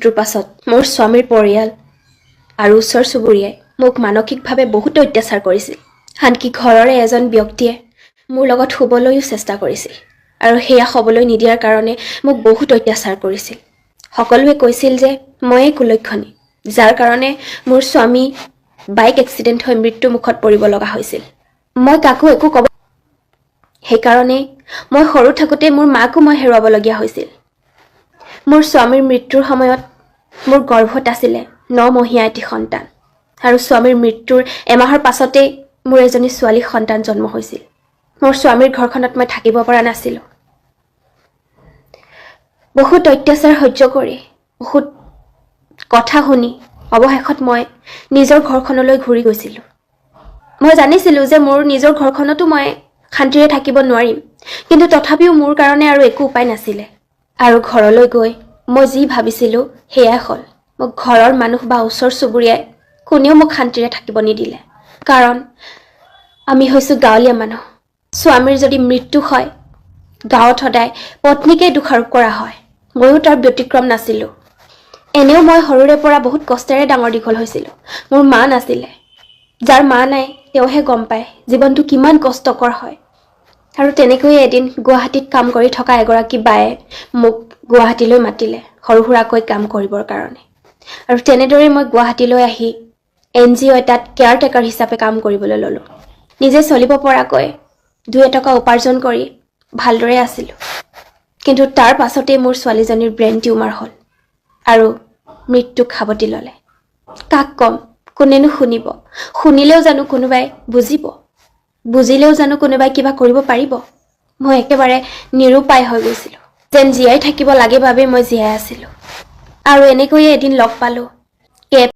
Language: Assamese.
মৃত্যুৰ পাছত মোৰ স্বামীৰ পৰিয়াল আৰু ওচৰ চুবুৰীয়াই মোক মানসিকভাৱে বহুত অত্যাচাৰ কৰিছিল। আনকি ঘৰৰে এজন ব্যক্তিয়ে মোৰ লগত শুবলৈও চেষ্টা কৰিছিল আৰু সেয়া হ'বলৈ নিদিয়াৰ কাৰণে মোক বহুত অত্যাচাৰ কৰিছিল। সকলোৱে কৈছিল যে ময়ে কুলক্ষণী, যাৰ কাৰণে মোৰ স্বামী বাইক এক্সিডেণ্ট হৈ মৃত্যুমুখত পৰিব লগা হৈছিল। মই কাকো একো ক'ব, সেইকাৰণে মই সৰু থাকোঁতে মোৰ মাকো মই হেৰুৱাবলগীয়া হৈছিল। মোৰ স্বামীৰ মৃত্যুৰ সময়ত মোৰ গৰ্ভত আছিলে 9 মহীয়া এটি সন্তান আৰু স্বামীৰ মৃত্যুৰ এমাহৰ পাছতেই মোৰ এজনী ছোৱালী সন্তান জন্ম হৈছিল। মোৰ স্বামীৰ ঘৰখনত মই থাকিব পৰা নাছিলোঁ। বহুত অত্যাচাৰ সহ্য কৰি, বহুত কথা শুনি অৱশেষত মই নিজৰ ঘৰখনলৈ ঘূৰি গৈছিলোঁ। মই জানিছিলোঁ যে মোৰ নিজৰ ঘৰখনতো মই শান্তিৰে থাকিব নোৱাৰিম, কিন্তু তথাপিও মোৰ কাৰণে আৰু একো উপায় নাছিলে। আৰু ঘৰলৈ গৈ মই যি ভাবিছিলোঁ সেয়াই হ'ল। মোক ঘৰৰ মানুহ বা ওচৰ চুবুৰীয়াই কোনেও মোক শান্তিৰে থাকিব নিদিলে। কাৰণ আমি হৈছোঁ গাঁৱলীয়া মানুহ। স্বামীৰ যদি মৃত্যু হয়, গাঁৱত সদায় পত্নীকেই দোষাৰোপ কৰা হয়। ময়ো তাৰ ব্যতিক্ৰম নাছিলোঁ। এনেও মই সৰুৰে পৰা বহুত কষ্টেৰে ডাঙৰ দীঘল হৈছিলোঁ। মোৰ মা নাছিলে। যাৰ মা নাই তেওঁহে গম পায় জীৱনটো কিমান কষ্টকৰ হয়। আৰু তেনেকৈয়ে এদিন গুৱাহাটীত কাম কৰি থকা এগৰাকী বায়ে মোক গুৱাহাটীলৈ মাতিলে সৰু সুৰাকৈ কাম কৰিবৰ কাৰণে। আৰু তেনেদৰে মই গুৱাহাটীলৈ আহি NGO এটাত কেয়াৰটেকাৰ হিচাপে কাম কৰিবলৈ ল'লোঁ। নিজে চলিব পৰাকৈ 2 এটকা উপাৰ্জন কৰি ভালদৰে আছিলোঁ। কিন্তু তাৰ পাছতেই মোৰ ছোৱালীজনীৰ ব্ৰেইন টিউমাৰ হ'ল আৰু মৃত্যুক সাৱটি ল'লে। কাক ক'ম? কোনেনো শুনিব? শুনিলেও জানো কোনোবাই বুজিব? বুজিলেও জানো কোনোবাই কিবা কৰিব পাৰিব? মই একেবাৰে নিৰুপায় হৈ গৈছিলোঁ। যেন জীয়াই থাকিব লাগে বাবেই মই জীয়াই আছিলোঁ। আৰু এনেকৈয়ে এদিন লগ পালোঁ